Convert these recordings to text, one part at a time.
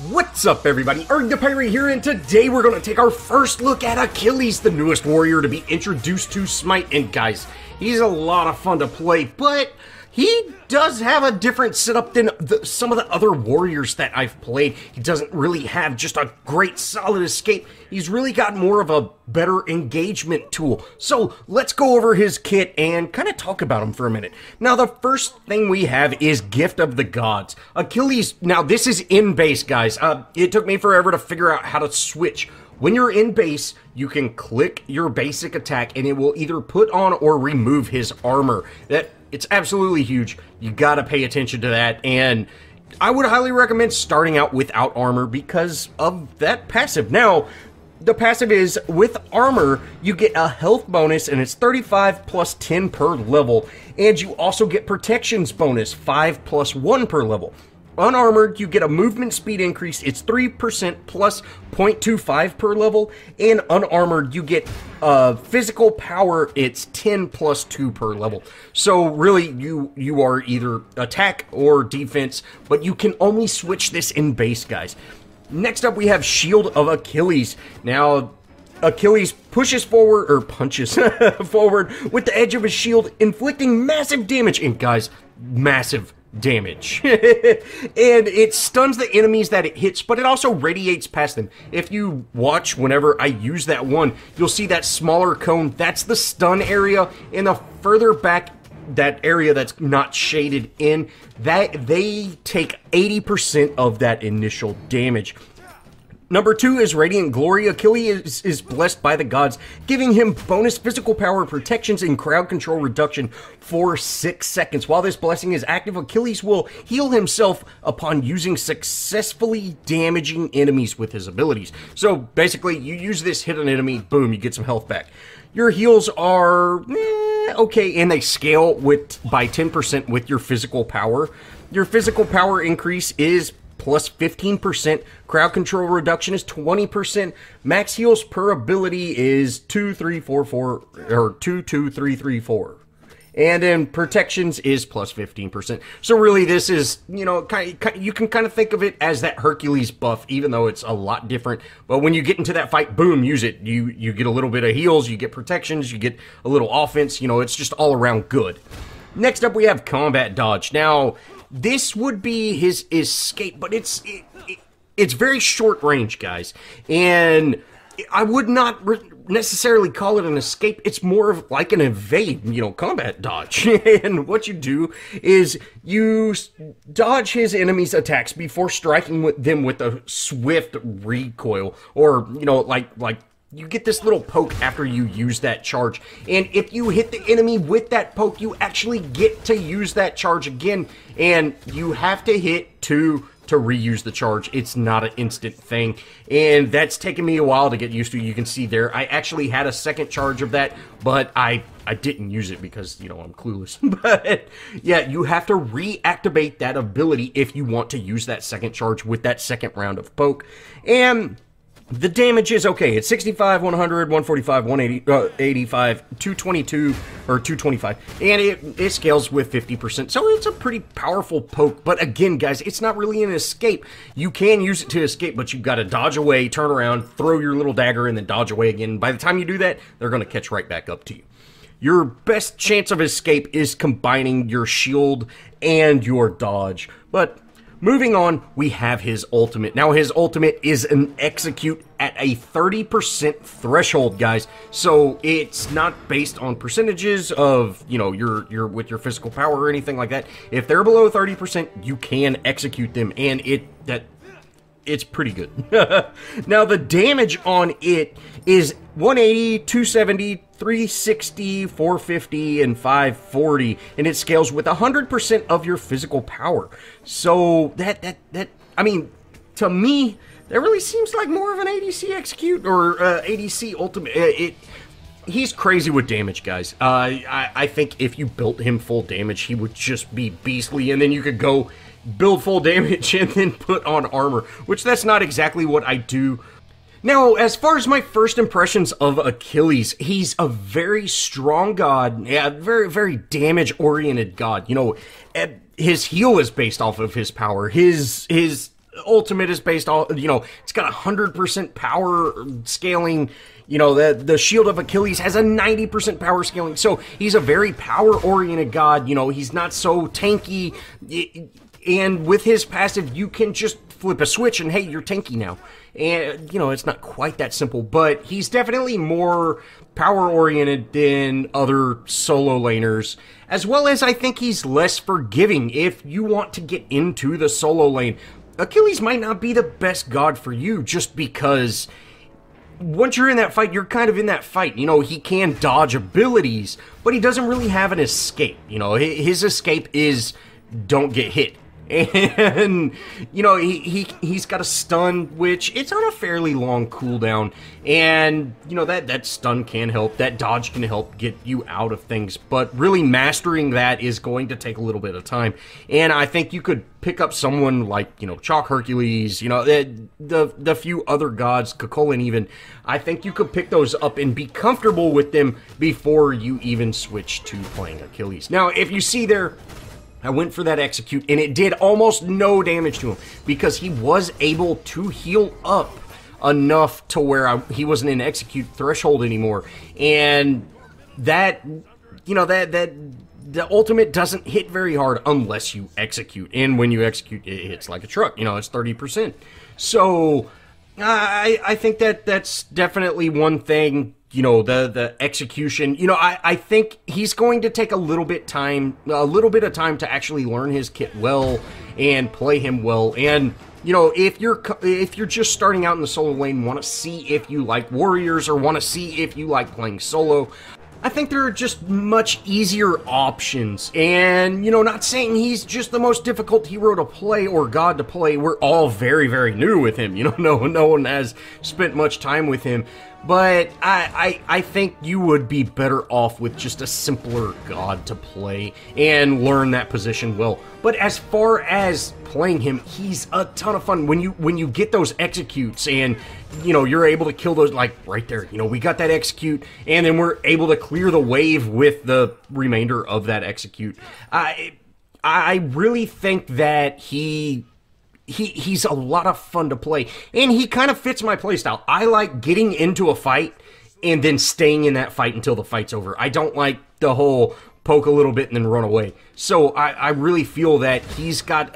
What's up, everybody? ArrgThePirate here, and today we're going to take our first look at Achilles, the newest warrior to be introduced to Smite. And guys, he's a lot of fun to play, but he does have a different setup than some of the other warriors that I've played. He doesn't really have just a great solid escape. He's really got more of a better engagement tool. So let's go over his kit and kind of talk about him for a minute. Now, the first thing we have is Gift of the Gods. Achilles, now this is in base, guys. It took me forever to figure out how to switch. When you're in base, you can click your basic attack and it will either put on or remove his armor. It's absolutely huge. You gotta pay attention to that, and I would highly recommend starting out without armor because of that passive. Now, the passive is, with armor, you get a health bonus, and it's 35 plus 10 per level, and you also get protections bonus, 5 plus 1 per level. Unarmored, you get a movement speed increase, it's 3% plus 0.25 per level, and unarmored, you get physical power, it's 10 plus 2 per level. So really, you are either attack or defense, but you can only switch this in base, guys. Next up, we have Shield of Achilles. Now, Achilles pushes forward, or punches forward with the edge of his shield, inflicting massive damage, and guys, massive damage. And it stuns the enemies that it hits, but it also radiates past them. If you watch whenever I use that one, you'll see that smaller cone. That's the stun area, and the further back that area that's not shaded in, that they take 80% of that initial damage. Number 2 is Radiant Glory. Achilles is blessed by the gods, giving him bonus physical power, protections, and crowd control reduction for 6 seconds. While this blessing is active, Achilles will heal himself upon using successfully damaging enemies with his abilities. So basically, you use this, hit an enemy, boom, you get some health back. Your heals are okay, and they scale by 10% with your physical power. Your physical power increase is plus 15%, crowd control reduction is 20%, max heals per ability is 2, 3, 4, 4, or 2, 2, 3, 3, 4. And then protections is plus 15%. So really this is, you know, you can kind of think of it as that Hercules buff, even though it's a lot different. But when you get into that fight, boom, use it. You get a little bit of heals, you get protections, you get a little offense, you know, it's just all around good. Next up we have Combat Dodge. Now, this would be his escape, but it's very short range, guys. And I would not necessarily call it an escape. It's more of like an evade, you know, combat dodge. And what you do is you dodge his enemy's attacks before striking them with a swift recoil, or, you know, like you get this little poke after you use that charge, and if you hit the enemy with that poke, you actually get to use that charge again, and you have to hit 2 to reuse the charge. It's not an instant thing, and that's taken me a while to get used to. You can see there, I actually had a second charge of that, but I didn't use it because, you know, I'm clueless. But yeah, you have to reactivate that ability if you want to use that second charge with that second round of poke. And the damage is okay. It's 65, 100, 145, 185, 222, or 225. And it scales with 50%. So it's a pretty powerful poke. But again, guys, it's not really an escape. You can use it to escape, but you've got to dodge away, turn around, throw your little dagger, and then dodge away again. By the time you do that, they're going to catch right back up to you. Your best chance of escape is combining your shield and your dodge. But moving on, we have his ultimate. Now, his ultimate is an execute at a 30% threshold, guys. So it's not based on percentages of, you know, your with your physical power or anything like that. If they're below 30%, you can execute them, and it's pretty good. Now, the damage on it is 180, 270, 360, 450, and 540, and it scales with 100% of your physical power. So I mean, to me, that really seems like more of an ADC execute or ADC ultimate. He's crazy with damage, guys. I think if you built him full damage, he would just be beastly, and then you could go build full damage and then put on armor, which that's not exactly what I do. Now, as far as my first impressions of Achilles, he's a very strong god, yeah, very, very damage-oriented god. You know, his heal is based off of his power. His ultimate is based on, it's got 100% power scaling. The Shield of Achilles has a 90% power scaling. So he's a very power-oriented god. He's not so tanky. And with his passive, you can just flip a switch and, hey, you're tanky now. And, it's not quite that simple, but he's definitely more power-oriented than other solo laners, as well as I think he's less forgiving if you want to get into the solo lane. Achilles might not be the best god for you just because once you're in that fight, you're kind of in that fight. He can dodge abilities, but he doesn't really have an escape. His escape is don't get hit. And, he's got a stun, which it's on a fairly long cooldown. And, that stun can help. That dodge can help get you out of things. But really mastering that is going to take a little bit of time. And I think you could pick up someone like, Chalk Hercules, the few other gods, Cuchulainn even. I think you could pick those up and be comfortable with them before you even switch to playing Achilles. Now, if you see there, I went for that execute, and it did almost no damage to him because he was able to heal up enough to where he wasn't in execute threshold anymore. And that, the ultimate doesn't hit very hard unless you execute. And when you execute, it hits like a truck. It's 30%. So I think that's definitely one thing. The execution, I think he's going to take a little bit of time to actually learn his kit well and play him well. And, if you're just starting out in the solo lane, want to see if you like warriors or want to see if you like playing solo, I think there are just much easier options. And, not saying he's just the most difficult hero to play or god to play. We're all very, very new with him. No one has spent much time with him. But I think you would be better off with just a simpler god to play and learn that position well. But as far as playing him, he's a ton of fun. When you get those executes and, you're able to kill those, like right there, we got that execute and then we're able to clear the wave with the remainder of that execute. I really think that he's a lot of fun to play, and he kind of fits my playstyle. I like getting into a fight and then staying in that fight until the fight's over. I don't like the whole poke a little bit and then run away. So I really feel that he's kind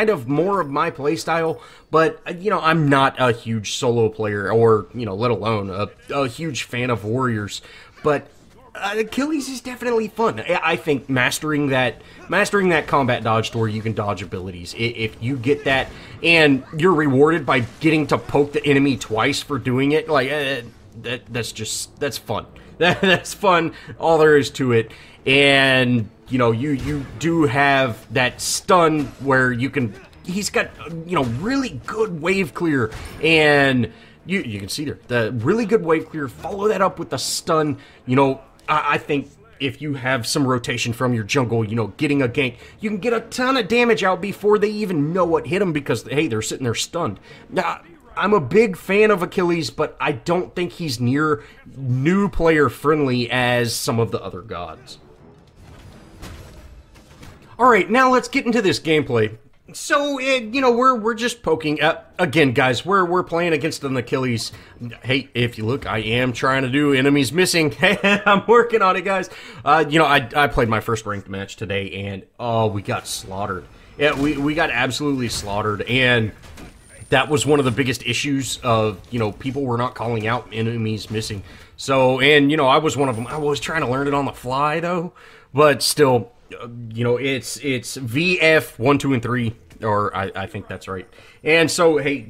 of more of my playstyle, but I'm not a huge solo player or let alone a huge fan of warriors, but Achilles is definitely fun. I think mastering that combat dodge to where you can dodge abilities. If you get that and you're rewarded by getting to poke the enemy twice for doing it, like that's fun. That's fun. All there is to it. And you do have that stun where you can. He's got really good wave clear and. You can see there, the really good wave clear, follow that up with the stun. I think if you have some rotation from your jungle, getting a gank, you can get a ton of damage out before they even know what hit them because, hey, they're sitting there stunned. Now, I'm a big fan of Achilles, but I don't think he's near new player friendly as some of the other gods. Alright, now let's get into this gameplay. So, we're just poking. Again, guys, we're playing against an Achilles. Hey, if you look, I am trying to do enemies missing. I'm working on it, guys. I played my first ranked match today, and, we got slaughtered. Yeah, we got absolutely slaughtered, and that was one of the biggest issues of, people were not calling out enemies missing. So, and, I was one of them. I was trying to learn it on the fly, though, but still... it's VF 1, 2, and 3, or I think that's right. And so, hey,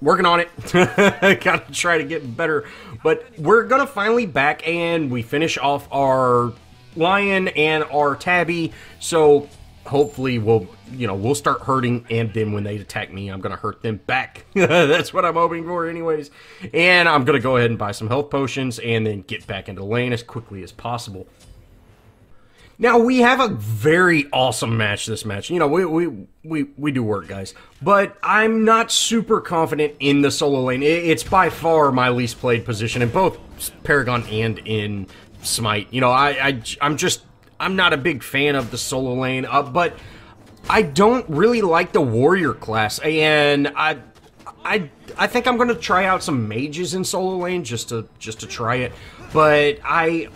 working on it. Gotta try to get better. But we're gonna finally back, and we finish off our Lion and our Tabby. So hopefully we'll start hurting, and then when they attack me, I'm gonna hurt them back. That's what I'm hoping for, anyways. And I'm gonna go ahead and buy some health potions, and then get back into lane as quickly as possible. Now, we have a very awesome match this match. We do work, guys. But I'm not super confident in the solo lane. It's by far my least played position in both Paragon and in Smite. I'm not a big fan of the solo lane. But I don't really like the warrior class, and I think I'm gonna try out some mages in solo lane just to try it, but I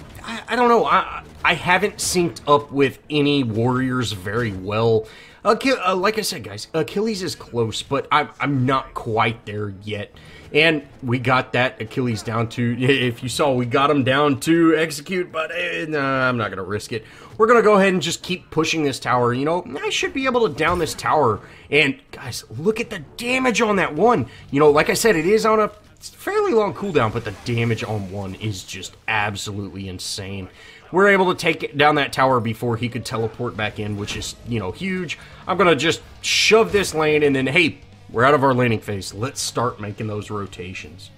don't know. I haven't synced up with any warriors very well. Like I said, guys, Achilles is close, but I'm not quite there yet. And we got that Achilles down to, if you saw, we got him down to execute, but nah, I'm not going to risk it. We're going to go ahead and just keep pushing this tower. You know, I should be able to down this tower. And, guys, look at the damage on that one. You know, like I said, it is on a fairly long cooldown, but the damage on one is just absolutely insane. We're able to take down that tower before he could teleport back in, which is, you know, huge. I'm going to just shove this lane, and then, hey, we're out of our laning phase. Let's start making those rotations.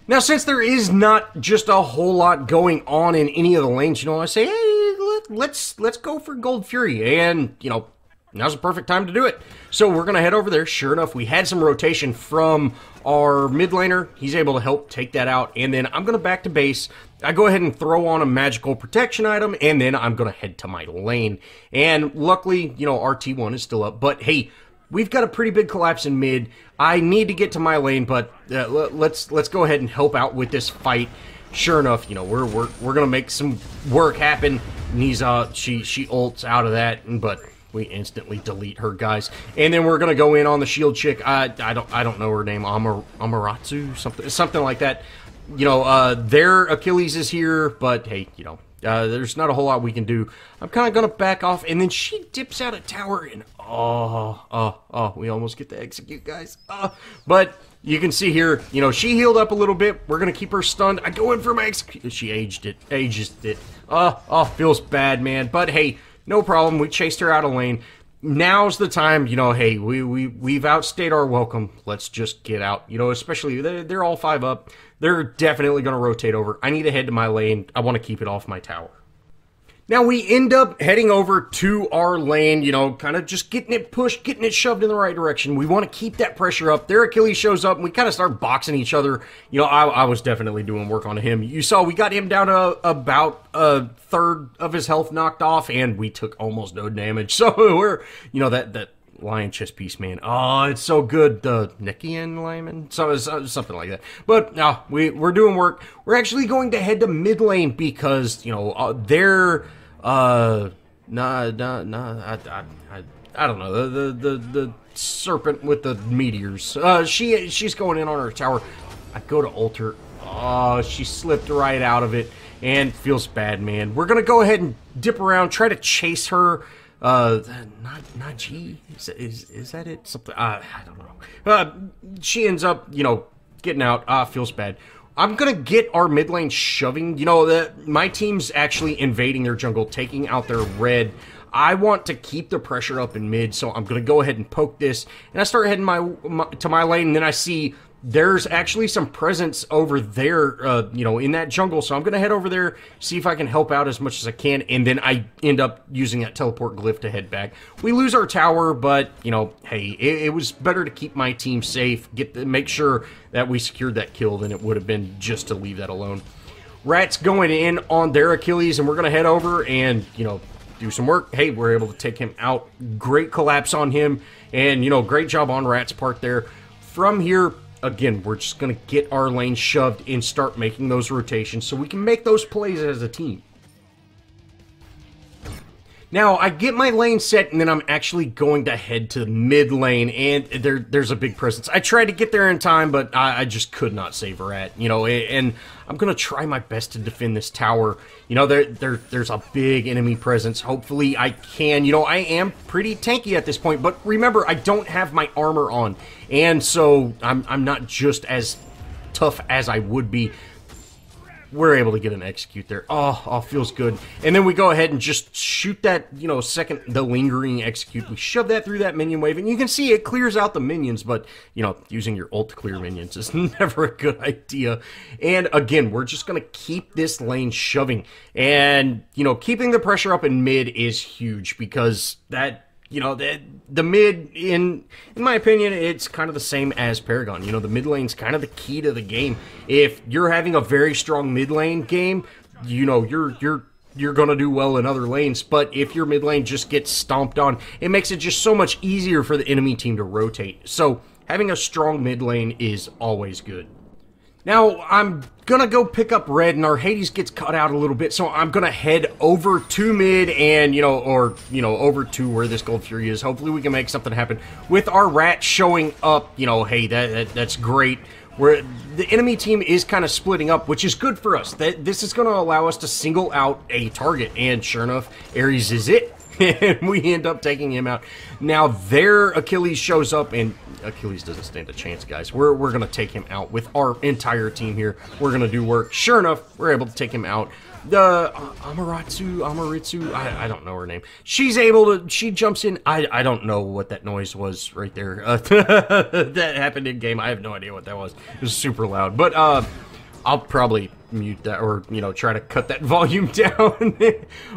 Now, since there is not just a whole lot going on in any of the lanes, you know, I say, hey, let's go for Gold Fury, and, you know, now's the perfect time to do it. So we're going to head over there. Sure enough, we had some rotation from our mid laner. He's able to help take that out, and then I'm going to back to base. I go ahead and throw on a magical protection item, and then I'm going to head to my lane. And luckily, you know, our T1 is still up, but hey, we've got a pretty big collapse in mid. I need to get to my lane, but let's go ahead and help out with this fight. Sure enough, you know, we're gonna make some work happen. And he's she ults out of that, but we instantly delete her, guys. And then we're gonna go in on the shield chick. I don't know her name. Amaterasu, something like that. You know, their Achilles is here, but hey, you know, there's not a whole lot we can do. I'm kind of going to back off, and then she dips out a tower, and we almost get to execute, guys. But you can see here, you know, she healed up a little bit. We're going to keep her stunned. I go in for my execute. She aged it. Feels bad, man. But hey, no problem. We chased her out of lane. Now's the time, you know, hey, we've outstayed our welcome. Let's just get out. You know, especially, they're all 5 up. They're definitely going to rotate over. I need to head to my lane. I want to keep it off my tower. Now, we end up heading over to our lane, you know, kind of just getting it pushed, getting it shoved in the right direction. We want to keep that pressure up. Their Achilles shows up, and we kind of start boxing each other. You know, I was definitely doing work on him. You saw we got him down to about a third of his health knocked off, and we took almost no damage. So we're, you know, that lion chest piece, man. Oh, it's so good. The Nikian lineman, something like that. But we're doing work. We're actually going to head to mid lane because, you know, they're I don't know, the serpent with the meteors. She's going in on her tower. I go to ult her. Oh, she slipped right out of it, and feels bad, man. We're gonna go ahead and dip around, try to chase her. Not G. Is that it? Something. I don't know. She ends up, you know, getting out. Feels bad. I'm gonna get our mid lane shoving. You know, my team's actually invading their jungle, taking out their red. I want to keep the pressure up in mid, so I'm gonna go ahead and poke this. And I start heading to my lane, and then I see there's actually some presence over there, you know, in that jungle. So I'm going to head over there, see if I can help out as much as I can, and then I end up using that teleport glyph to head back. We lose our tower, but, you know, hey, it was better to keep my team safe, make sure that we secured that kill than it would have been just to leave that alone. Rat's going in on their Achilles, and we're going to head over and, you know, do some work. Hey, we're able to take him out. Great collapse on him, and, you know, great job on Rat's part there. From here, again, we're just going to get our lane shoved and start making those rotations so we can make those plays as a team. Now, I get my lane set, and then I'm actually going to head to mid lane, and there's a big presence. I tried to get there in time, but I just could not save Rat, you know, and I'm going to try my best to defend this tower. You know, there's a big enemy presence. Hopefully I can. You know, I am pretty tanky at this point, but remember, I don't have my armor on, and so I'm not just as tough as I would be. We're able to get an execute there. Oh, feels good. And then we go ahead and just shoot that, you know, the lingering execute. We shove that through that minion wave, and you can see it clears out the minions, but, you know, using your ult to clear minions is never a good idea. And again, we're just going to keep this lane shoving. And, you know, keeping the pressure up in mid is huge because that, you know, the mid, in my opinion, it's kind of the same as Paragon. You know, the mid lane's kind of the key to the game. If you're having a very strong mid lane game, you know, you're you're going to do well in other lanes, but if your mid lane just gets stomped on, it makes it just so much easier for the enemy team to rotate. So having a strong mid lane is always good. Now, I'm gonna go pick up red, and our Hades gets cut out a little bit, so I'm gonna head over to mid and, over to where this Gold Fury is. Hopefully we can make something happen. With our rat showing up, hey, that's great. Where the enemy team is kind of splitting up, which is good for us. This is gonna allow us to single out a target, and sure enough, Ares is it. And we end up taking him out. Now their Achilles shows up, and Achilles doesn't stand a chance, guys. We're going to take him out with our entire team here. We're going to do work. Sure enough, we're able to take him out. The Amaritsu, I don't know her name. She's able to, she jumps in. I don't know what that noise was right there. That happened in game. I have no idea what that was. It was super loud. But I'll probably mute that, or try to cut that volume down.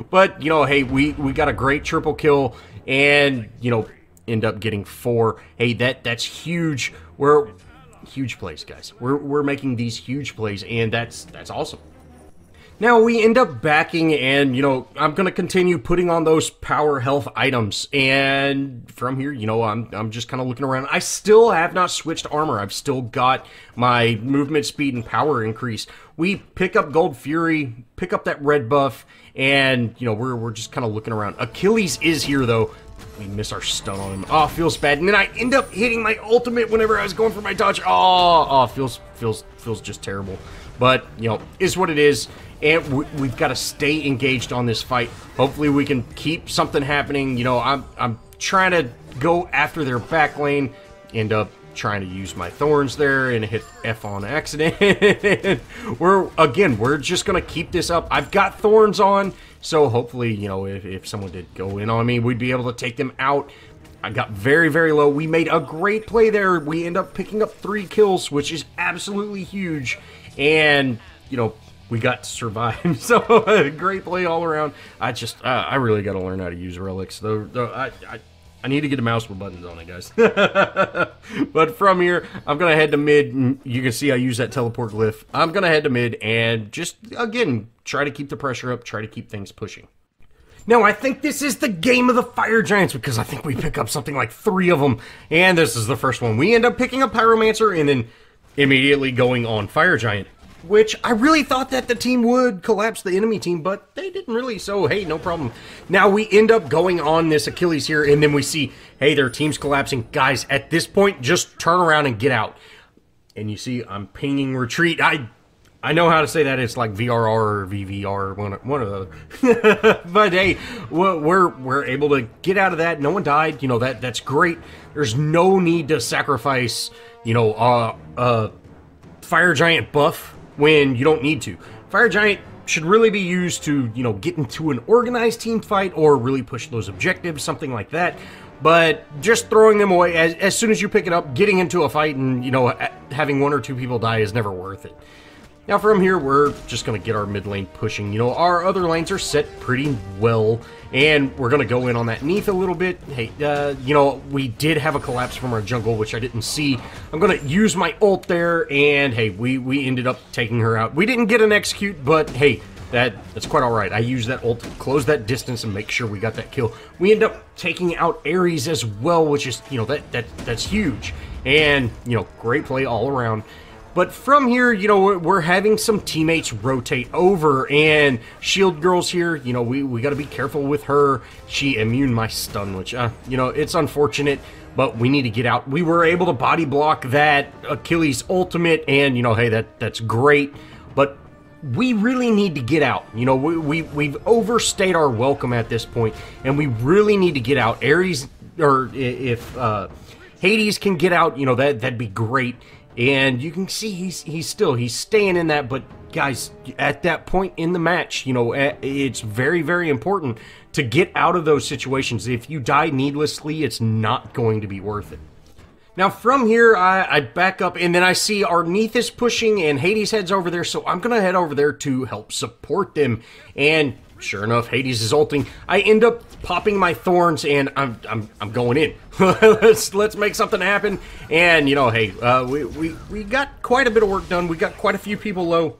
But hey, we got a great triple kill, and end up getting 4. Hey, that's huge. We're huge plays, guys. We're making these huge plays, and that's awesome. Now we end up backing, and I'm gonna continue putting on those power health items, and from here, I'm just kind of looking around. I still have not switched armor. I've still got my movement speed and power increase. We pick up Gold Fury, pick up that red buff, and we're just kind of looking around. Achilles is here though. We miss our stun on him. Oh, feels bad. And then I end up hitting my ultimate whenever I was going for my dodge. Oh, feels just terrible. But is what it is. And we've got to stay engaged on this fight. Hopefully we can keep something happening. I'm trying to go after their back lane. End up trying to use my thorns there and hit F on accident. We're just going to keep this up. I've got thorns on. So hopefully, if someone did go in on me, we'd be able to take them out. I got very, very low. We made a great play there. We end up picking up 3 kills, which is absolutely huge. And, we got to survive. So, great play all around. I really got to learn how to use relics. Though I need to get a mouse with buttons on it, guys. But from here, I'm going to head to mid. You can see I use that teleport glyph. I'm going to head to mid and just, again, try to keep the pressure up, try to keep things pushing. Now, I think this is the game of the Fire Giants, because I think we pick up something like 3 of them. And this is the first one. We end up picking up Pyromancer and then immediately going on Fire Giant, which I really thought that the team would collapse the enemy team, but they didn't really, so hey, no problem. Now we end up going on this Achilles here, and then we see, hey, their team's collapsing. Guys, at this point, just turn around and get out. And you see, I'm pinging retreat. I know how to say that. It's like VRR or VVR, one of the other. But hey, we're able to get out of that. No one died. That's great. There's no need to sacrifice, Fire Giant buff when you don't need to. Fire Giant should really be used to, get into an organized team fight or really push those objectives, something like that. But just throwing them away as soon as you pick it up, getting into a fight and, having 1 or 2 people die is never worth it. Now from here, we're just going to get our mid lane pushing. Our other lanes are set pretty well, and we're going to go in on that Neath a little bit. Hey, we did have a collapse from our jungle, which I didn't see. I'm going to use my ult there, and hey, we ended up taking her out. We didn't get an execute, but hey, that's quite all right. I used that ult to close that distance and make sure we got that kill. We end up taking out Ares as well, which is, that's huge. And, great play all around. But from here, we're having some teammates rotate over, and Shield Girl's here. We got to be careful with her. She immune my stun, which, it's unfortunate, but we need to get out. We were able to body block that Achilles ultimate, and, hey, that's great, but we really need to get out. We've overstayed our welcome at this point, and we really need to get out. Ares, or if Hades can get out, that'd be great. And you can see he's staying in that, but guys, at that point in the match, it's very, very important to get out of those situations. If you die needlessly, it's not going to be worth it. Now from here, I back up, and then I see our Neath is pushing, and Hades heads over there, so I'm going to head over there to help support them. And sure enough, Hades is ulting. I end up popping my thorns, and I'm going in. let's make something happen. And hey, we got quite a bit of work done. We got quite a few people low.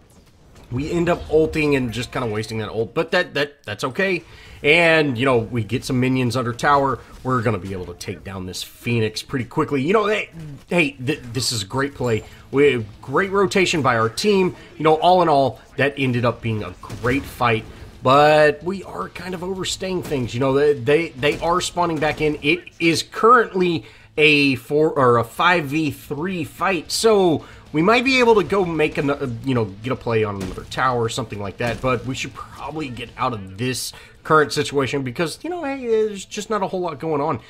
We end up ulting and just kind of wasting that ult, but that's okay. And, you know, we get some minions under tower. We're going to be able to take down this Phoenix pretty quickly. You know, this is a great play. We have great rotation by our team. You know, all in all, that ended up being a great fight. But we are kind of overstaying things. You know, they are spawning back in. It is currently a 5v3 fight, so we might be able to go make get a play on another tower or something like that, but we should probably get out of this current situation because, you know, hey, there's just not a whole lot going on.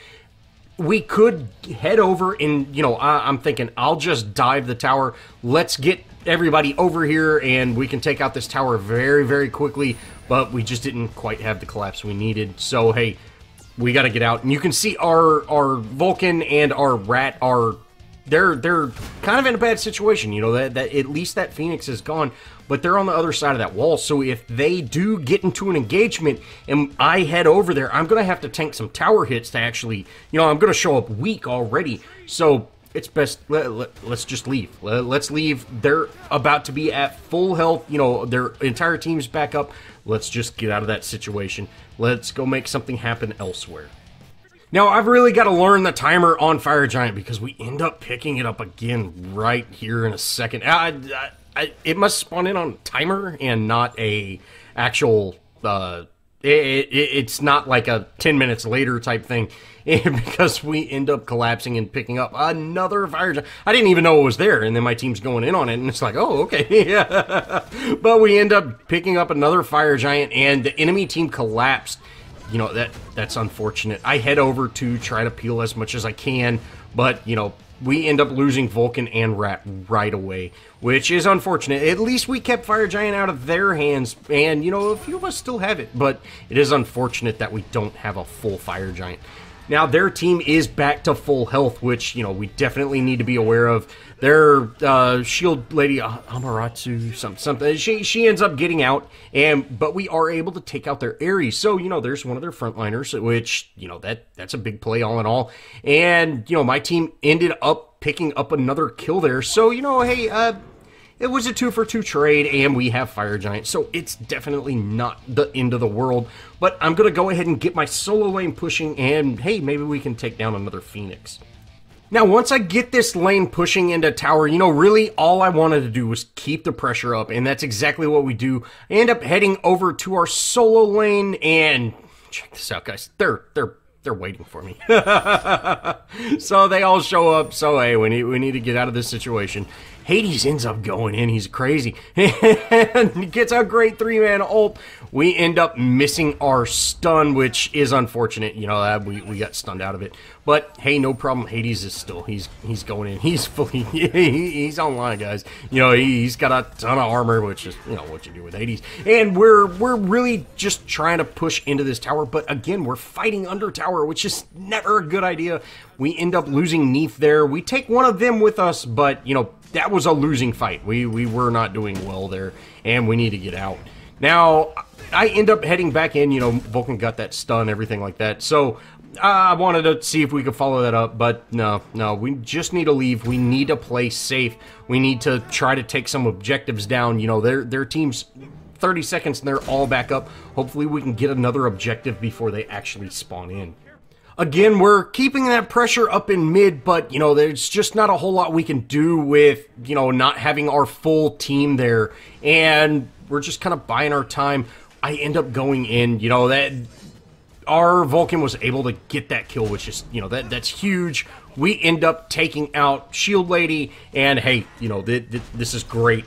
We could head over and, you know, I'm thinking I'll just dive the tower. Let's get everybody over here and we can take out this tower very, very quickly, but we just didn't quite have the collapse we needed. So, hey, we got to get out. And you can see our Vulcan and our Rat are... They're kind of in a bad situation, you know, that at least that Phoenix is gone, but they're on the other side of that wall, so if they do get into an engagement and I head over there, I'm going to have to tank some tower hits to actually, you know, I'm going to show up weak already, so it's best, let's just leave. Let's leave. They're about to be at full health, you know, their entire team's back up. Let's just get out of that situation. Let's go make something happen elsewhere. Now, I've really got to learn the timer on Fire Giant because we end up picking it up again right here in a second. It must spawn in on a timer and not a actual... it's not like a 10 minutes later type thing because we end up collapsing and picking up another Fire Giant. I didn't even know it was there, and then my team's going in on it, and it's like, oh, okay. But we end up picking up another Fire Giant, and the enemy team collapsed. You know, that's unfortunate. I head over to try to peel as much as I can, but, you know, we end up losing Vulcan and Rat right away, which is unfortunate. At least we kept Fire Giant out of their hands, and, you know, a few of us still have it, but it is unfortunate that we don't have a full Fire Giant. Now, their team is back to full health, which, you know, we definitely need to be aware of. Their shield lady, Amaratsu, something, she ends up getting out, but we are able to take out their Ares. So, you know, there's one of their frontliners, which, you know, that's a big play all in all. And, you know, my team ended up picking up another kill there. So, you know, hey, it was a 2-for-2 trade, and we have Fire Giant, so it's definitely not the end of the world. But I'm going to go ahead and get my solo lane pushing, and hey, maybe we can take down another Phoenix. Now, once I get this lane pushing into tower, you know, really all I wanted to do was keep the pressure up, and that's exactly what we do. I end up heading over to our solo lane, and check this out, guys. They're waiting for me. So they all show up, so hey, we need to get out of this situation. Hades ends up going in, he's crazy, and he gets a great 3-man ult. We end up missing our stun, which is unfortunate, you know, we got stunned out of it. But hey, no problem, Hades is still, he's going in, he's fully, he's online, guys. You know, he's got a ton of armor, which is, you know, what you do with Hades. And we're really just trying to push into this tower, but again, we're fighting under tower, which is never a good idea. We end up losing Neith there. We take one of them with us, but, you know, that was a losing fight. We were not doing well there, and we need to get out. Now, I end up heading back in, you know, Vulcan got that stun, everything like that, so I wanted to see if we could follow that up, but no, we just need to leave. We need to play safe. We need to try to take some objectives down. You know, their team's 30 seconds and they're all back up. Hopefully we can get another objective before they actually spawn in. Again, we're keeping that pressure up in mid, but, you know, there's just not a whole lot we can do with, you know, not having our full team there, and we're just kind of buying our time. I end up going in, you know, that our Vulcan was able to get that kill, which is, you know, that's huge. We end up taking out Shield Lady, and hey, you know, this is great.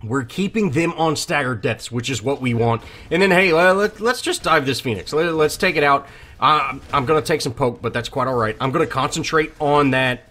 We're keeping them on staggered deaths, which is what we want. And then, hey, let's just dive this Phoenix. Let's take it out. I'm going to take some poke, but that's quite all right. I'm going to concentrate on that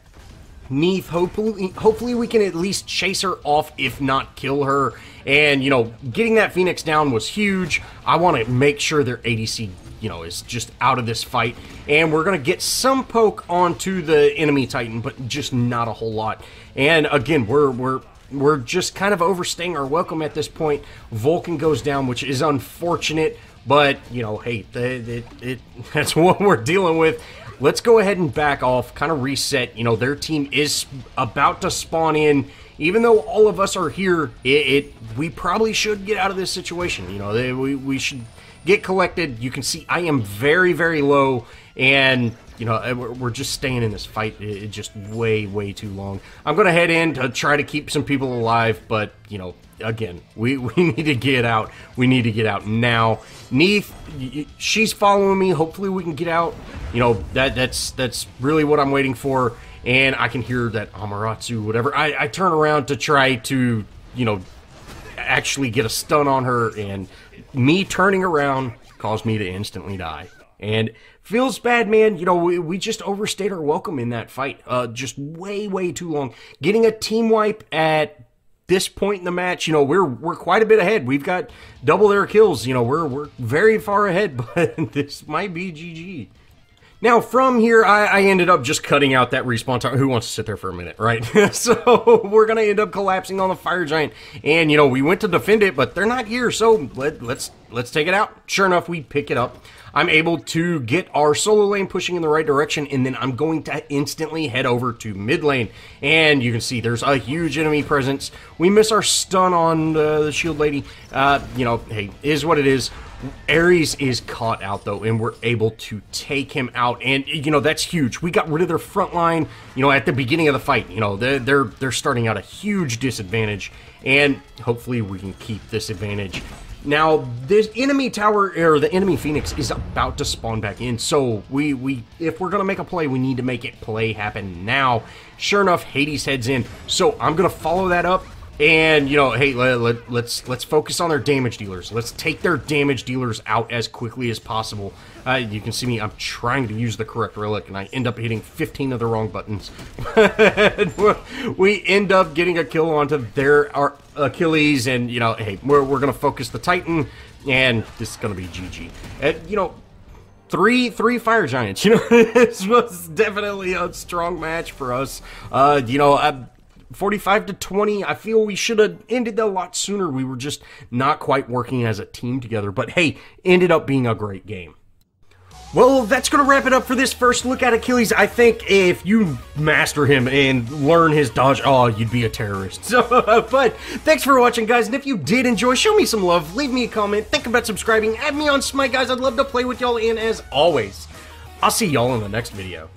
Neith. Hopefully we can at least chase her off, if not kill her. And, you know, getting that Phoenix down was huge. I want to make sure their ADC, you know, is just out of this fight. And we're going to get some poke onto the enemy Titan, but just not a whole lot. And, again, we're just kind of overstaying our welcome at this point. Vulcan goes down, which is unfortunate, But, you know, hey, that's what we're dealing with. Let's go ahead and back off, kind of reset. You know, their team is about to spawn in. Even though all of us are here, we probably should get out of this situation. You know, we should get collected. You can see I am very, very low, and you know, we're just staying in this fight. It's just way too long. I'm gonna head in to try to keep some people alive, but you know, again, we need to get out. We need to get out now. Neith, she's following me. Hopefully we can get out. You know, that's really what I'm waiting for. And I can hear that Amaterasu, whatever. I turn around to try to, you know, actually get a stun on her, and me turning around caused me to instantly die. And feels bad, man. You know, we just overstayed our welcome in that fight. Just way too long. Getting a team wipe at this point in the match, you know, we're quite a bit ahead. We've got double their kills. You know, we're very far ahead, but this might be GG. Now, from here, I ended up just cutting out that respawn time. Who wants to sit there for a minute, right? So, we're going to end up collapsing on the fire giant. And, you know, we went to defend it, but they're not here. So, let's take it out. Sure enough, we pick it up. I'm able to get our solo lane pushing in the right direction, and then I'm going to instantly head over to mid lane. And you can see there's a huge enemy presence. We miss our stun on the shield lady. You know, hey, is what it is. Ares is caught out, though, and we're able to take him out, and, you know, that's huge. We got rid of their front line, you know, at the beginning of the fight. You know, they're starting out a huge disadvantage, and hopefully we can keep this advantage. Now, this enemy tower, or the enemy Phoenix, is about to spawn back in, so if we're going to make a play, we need to make it play happen now. Sure enough, Hades heads in, so I'm going to follow that up. And, you know, hey, let's focus on their damage dealers. Let's take their damage dealers out as quickly as possible. You can see me, I'm trying to use the correct relic, and I end up hitting 15 of the wrong buttons. We end up getting a kill onto their Achilles, and, you know, hey, we're going to focus the Titan, and this is going to be GG. And, you know, three fire giants, you know, this was definitely a strong match for us. You know, 45-20, I feel we should have ended a lot sooner. We were just not quite working as a team together. But hey, ended up being a great game. Well, that's going to wrap it up for this first look at Achilles. I think if you master him and learn his dodge, oh, you'd be a terrorist. So, but thanks for watching, guys. And if you did enjoy, show me some love. Leave me a comment. Think about subscribing. Add me on Smite, guys. I'd love to play with y'all. And as always, I'll see y'all in the next video.